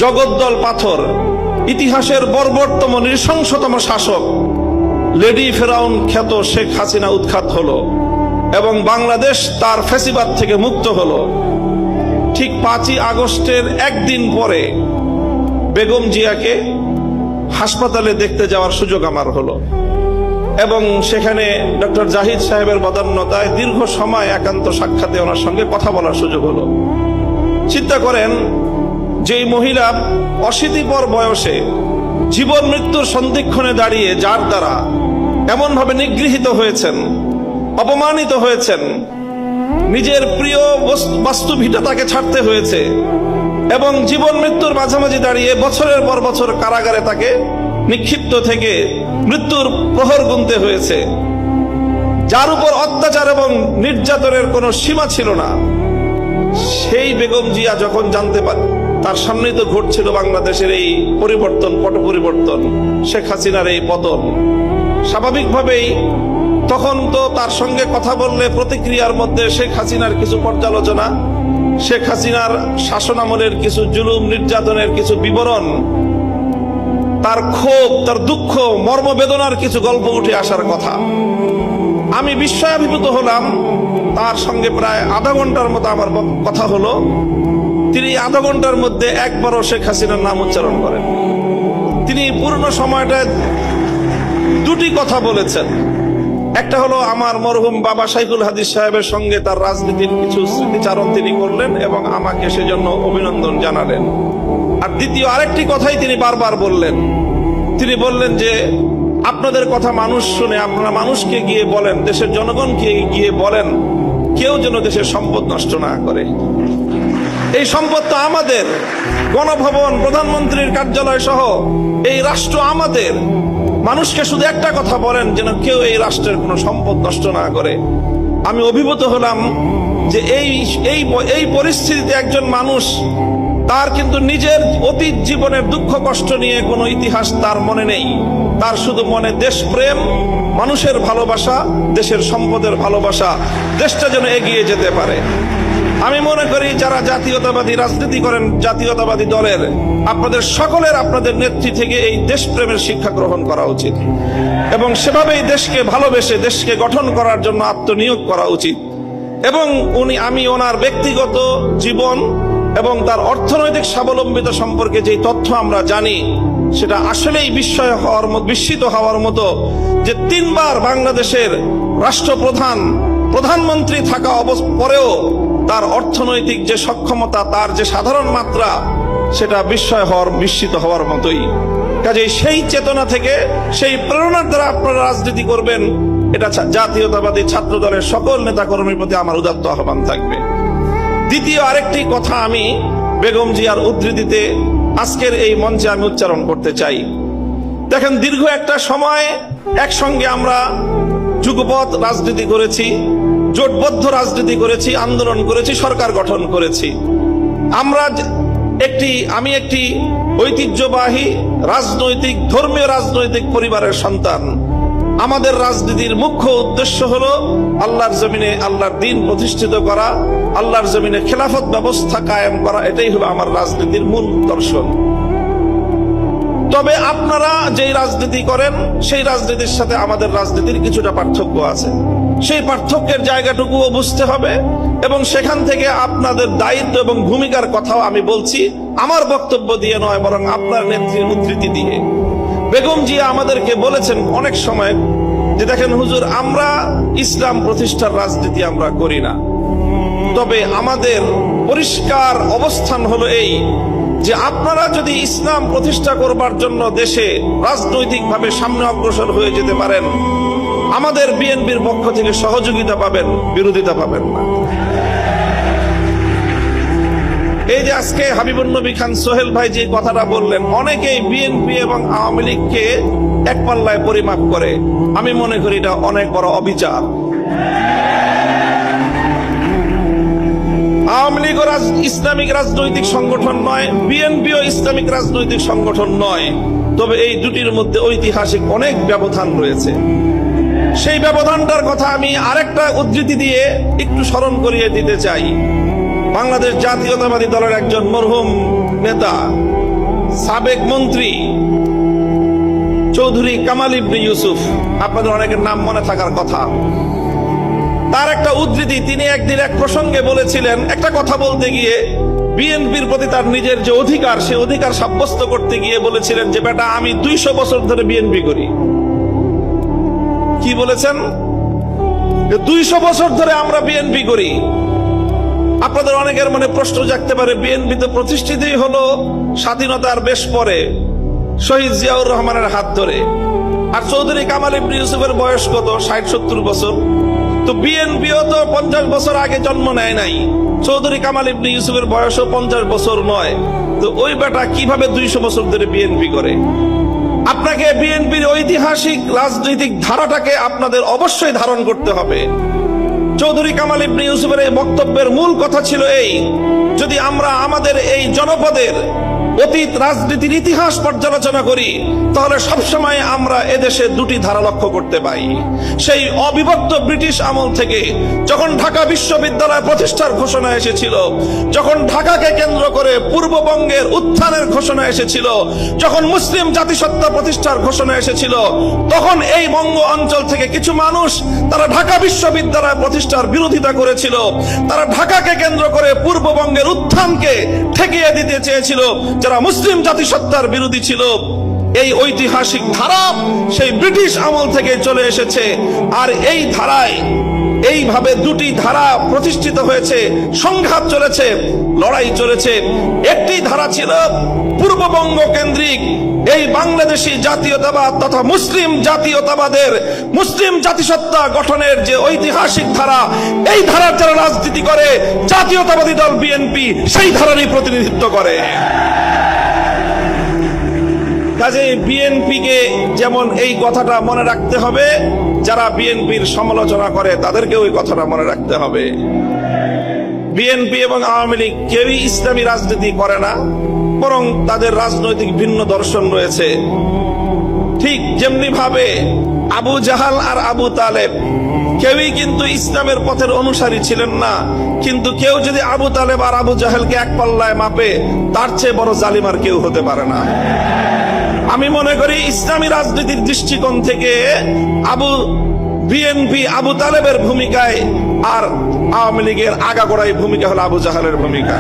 জগদ্দল পাথর, ইতিহাসের বর্বরতম নৃশংসতম শাসক লেডি ফেরাউন খ্যাত শেখ হাসিনা উৎখাত হলো এবং বাংলাদেশ তার ফ্যাসিবাদ থেকে মুক্ত হলো। ঠিক 5ই আগস্টের একদিন পরে বেগম জিয়াকে হাসপাতালে দেখতে যাওয়ার সুযোগ আমার হলো এবং সেখানে ডক্টর জাহিদ সাহেবের বদান্যতায় দীর্ঘ সময় একান্ত সাক্ষাতে ওনার সঙ্গে কথা বলার সুযোগ হলো। চিন্তা করেন, যেই মহিলা অশীতিপর বয়সে জীবন মৃত্যুর সন্ধিক্ষণে দাঁড়িয়ে যার দ্বারা এমনভাবে নিগৃহীত হয়েছেন, অপমানিত হয়েছেন, নিজের প্রিয় বাস্তুভিটা তাকে ছাড়তে হয়েছে এবং জীবন মৃত্যুর মাঝামাঝি দাঁড়িয়ে বছরের পর বছর কারাগারে তাকে নিক্ষিপ্ত থেকে মৃত্যুর প্রহর গুনতে হয়েছে, যার উপর অত্যাচার এবং নির্যাতনের কোনো সীমা ছিল না, সেই বেগম জিয়া যখন জানতে পারে তার সামনেই তো ঘটছিল বাংলাদেশের এই পরিবর্তন, পট পরিবর্তন, শেখ হাসিনার এই পতন, স্বাভাবিকভাবেই তখন তো তার সঙ্গে কথা বললে প্রতিক্রিয়ার মধ্যে শেখ হাসিনার কিছু পর্যালোচনা, শেখ হাসিনার শাসনামলের কিছু জুলুম নির্যাতনের কিছু বিবরণ, তার ক্ষোভ, তার দুঃখ, মর্মবেদনার কিছু গল্প উঠে আসার কথা। আমি বিস্ময়াভিভূত হলাম। তার সঙ্গে প্রায় আধা ঘন্টার মতো আমার কথা হলো। তিনি আধা ঘন্টার মধ্যে একবারও শেখ হাসিনার নাম উচ্চারণ করেন। তিনি পূর্ণ সময়টায় দুটি কথা বলেছেন। একটা হলো আমার মরহুম বাবা শাইখুল হাদিস সাহেবের সঙ্গে তার রাজনীতির কিছু স্মৃতিচারণ তিনি করলেন এবং আমাকে সেজন্য অভিনন্দন জানালেন। আর দ্বিতীয় আরেকটি কথাই তিনি বারবার বললেন। তিনি বললেন যে আপনাদের কথা মানুষ শুনে, আপনারা মানুষকে গিয়ে বলেন, দেশের জনগণকে গিয়ে বলেন, কেউ যেন দেশের সম্পদ নষ্ট না করে। এই সম্পদ তো আমাদের, গণভবন, প্রধানমন্ত্রীর কার্যালয় সহ এই রাষ্ট্র আমাদের। মানুষকে শুধু একটা কথা বলেন, যেন কেউ এই রাষ্ট্রের কোনো সম্পদ নষ্ট না করে। আমি অভিভূত হলাম যে এই পরিস্থিতিতে একজন মানুষ, তার কিন্তু নিজের অতীত জীবনের দুঃখ কষ্ট নিয়ে কোনো ইতিহাস তার মনে নেই, তার শুধু মনে দেশপ্রেম, মানুষের ভালোবাসা, দেশের সম্পদের ভালোবাসা, দেশটা যেন এগিয়ে যেতে পারে। আমি মনে করি যারা জাতীয়তাবাদী রাজনীতি করেন, জাতীয়তাবাদী দলের, আপনাদের সকলের আপনাদের নেত্রী থেকে এই দেশপ্রেমের শিক্ষা গ্রহণ করা উচিত এবং সেভাবেই দেশকে ভালোবেসে দেশকে গঠন করার জন্য আত্মনিয়োগ করা উচিত। এবং আমি ওনার ব্যক্তিগত জীবন এবং তার অর্থনৈতিক স্বাবলম্বিতা সম্পর্কে যে তথ্য আমরা জানি, সেটা আসলেই বিস্মিত হওয়ার মতো যে 3 বার বাংলাদেশের রাষ্ট্রপ্রধান, প্রধানমন্ত্রী থাকা পরেও তার অর্থনৈতিক যে সক্ষমতা, তার যে সাধারণ মাত্রা, সেটা বিস্মিত হওয়ার মতোই। কাজেই সেই চেতনা থেকে, সেই প্রেরণার দ্বারা আপনারা রাজনীতি করবেন, এটা জাতীয়তাবাদী ছাত্র দলের সকল নেতাকর্মীর প্রতি আমার উদাত্ত আহ্বান থাকবে। দ্বিতীয় আরেকটি কথা আমি বেগম জিয়ার উদ্ধৃতিতে আজকের এই মঞ্চে আমি উচ্চারণ করতে চাই। দেখেন, দীর্ঘ একটা সময় একসঙ্গে আমরা যুগপৎ রাজনীতি করেছি, জোটবদ্ধ রাজনীতি করেছি, আন্দোলন করেছি, সরকার গঠন করেছি। আমি একটি ঐতিহ্যবাহী রাজনৈতিক, ধর্মীয় রাজনৈতিক পরিবারের সন্তান। আমাদের রাজনীতির মুখ্য উদ্দেশ্য হলো আল্লাহর জমিনে আল্লাহর দ্বীন প্রতিষ্ঠিত করা, আল্লাহর জমিনে খেলাফত ব্যবস্থা কায়েম করা। এটাই হলো আমার রাজনীতির মূল দর্শন। তবে আপনারা যেই রাজনীতি করেন, সেই রাজনীতির সাথে আমাদের রাজনীতির কিছুটা পার্থক্য আছে। সেই পার্থক্যের জায়গাটুকুও বুঝতে হবে এবং সেখান থেকে আপনাদের দায়িত্ব এবং ভূমিকার কথাও আমি বলছি, আমার বক্তব্য দিয়ে নয়, বরং আপনার নেত্রীর উদ্ধৃতি দিয়ে। বেগম জিয়া আমাদেরকে বলেছেন অনেক সময় যে দেখেন হুজুর, আমরা ইসলাম প্রতিষ্ঠার রাজনীতি আমরা করি না, তবে আমাদের পরিষ্কার অবস্থান হলো এই যে আপনারা যদি ইসলাম প্রতিষ্ঠা করবার জন্য দেশে রাজনৈতিকভাবে সামনে অগ্রসর হয়ে যেতে পারেন, আমাদের বিএনপির পক্ষ থেকে সহযোগিতা পাবেন, বিরোধিতা পাবেন না। এই যে আজকে হাবিবুন নবী খান সোহেল ভাই যে কথাটা বললেন, অনেকেই বিএনপি এবং আওয়ামী লীগকে এক পাল্লায় পরিমাপ করে। আমি মনে করি এটা অনেক বড় অবিচার। আওয়ামী লীগও ইসলামিক রাজনৈতিক সংগঠন নয়, বিএনপিও ইসলামিক রাজনৈতিক সংগঠন নয়, তবে এই দুটির মধ্যে ঐতিহাসিক অনেক ব্যবধান রয়েছে। সেই ব্যবধানটার কথা আমি আরেকটা উদ্ধৃতি দিয়ে একটু স্মরণ করিয়ে দিতে চাই। বাংলাদেশ জাতীয়তাবাদী দলের একজন মরহুম নেতা সাবেক মন্ত্রী চৌধুরী কামাল ইবনে ইউসুফ, আপনাদের অনেকের নাম মনে থাকার কথা, তার একটা উদ্ধৃতি, তিনি একদিন এক প্রসঙ্গে বলেছিলেন, একটা কথা বলতে গিয়ে বিএনপির প্রতি তার নিজের যে অধিকার, সে অধিকার সাব্যস্ত করতে গিয়ে বলেছিলেন যে বেটা আমি 200 বছর ধরে বিএনপি করি। কি বলেছেন? 200 বছর ধরে আমরা বিএনপি করি। আপনাদের অনেকের মনে প্রশ্ন জাগতে পারে, বিএনপি তো প্রতিষ্ঠিতই হলো স্বাধীনতার বেশ পরে শহীদ জিয়াউর রহমানের হাত ধরে, আর চৌধুরী কামাল ইবনে ইউসুফের বয়স কত? 60-70 বছর। তো বিএনপিও তো 50 বছর আগে জন্ম নেয় নাই, চৌধুরী কামাল ইবনে ইউসুফের বয়সও 50 বছর নয়। তো ওই বেটা কিভাবে 200 বছর ধরে বিএনপি করে? আপনাকে বিএনপির ঐতিহাসিক রাজনৈতিক ধারাটাকে আপনাদের অবশ্যই ধারণ করতে হবে। চৌধুরী কামাল ইবনে ইউসুফের এই বক্তব্যের মূল কথা ছিল এই, যদি আমরা আমাদের এই জনপদের অতীত রাজনীতির ইতিহাস পর্যালোচনা করি তাহলে সবসময় আমরা এদেশে দুটি ধারা লক্ষ্য করতে পাই। সেই অবিভক্ত ব্রিটিশ আমল থেকে যখন ঢাকা বিশ্ববিদ্যালয় প্রতিষ্ঠার ঘোষণা এসেছিল, যখন ঢাকাকে কেন্দ্র করে পূর্ববঙ্গের উত্থানের ঘোষণা এসেছিল, যখন মুসলিম জাতিসত্তা প্রতিষ্ঠার ঘোষণা এসেছিল, তখন এই বঙ্গ অঞ্চল থেকে কিছু মানুষ তারা ঢাকা বিশ্ববিদ্যালয় প্রতিষ্ঠার বিরোধিতা করেছিল। তারা ঢাকাকে কেন্দ্র করে পূর্ববঙ্গের উত্থানকে ঠেকিয়ে দিতে চেয়েছিল, যারা মুসলিম জাতিসত্তার বিরোধী ছিল। এই ঐতিহাসিক ধারা সেই ব্রিটিশ আমল থেকে চলে এসেছে, আর এই ধারায় এইভাবে দুটি ধারা প্রতিষ্ঠিত হয়েছে, সংঘাত চলেছে, লড়াই চলেছে। একটি ধারা ছিল পূর্ববঙ্গ কেন্দ্রিক এই বাংলাদেশি জাতীয়তাবাদ তথা মুসলিম জাতীয়তাবাদের, মুসলিম জাতিসত্তা গঠনের যে ঐতিহাসিক ধারা, এই ধারার যারা রাজনীতি করে জাতীয়তাবাদী দল বিএনপি সেই ধারারই প্রতিনিধিত্ব করে। কাজে বিএনপিকে যেমন এই কথাটা মনে রাখতে হবে, যারা বিএনপির সমালোচনা করে তাদেরকে ওই কথাটা মনে রাখতে হবে। বিএনপি এবং আওয়ামী লীগ কেউই ইসলামী রাজনীতি করে না, বরং তাদের রাজনৈতিক ভিন্ন দর্শন রয়েছে। ঠিক যেমনি ভাবে আবু জাহাল আর আবু তালেব কেউই কিন্তু ইসলামের পথের অনুসারী ছিলেন না, কিন্তু কেউ যদি আবু তালেব আর আবু জাহেলকে এক পাল্লায় মাপে তার চেয়ে বড় জালিম আর কেউ হতে পারে না। আমি মনে করি ইসলামী রাজনীতির দৃষ্টিকোণ থেকে বিএনপি আবু তালেবের ভূমিকায় আর আওয়ামী লীগের আগাগোড়াই ভূমিকা হলো আবু জাহালের ভূমিকা।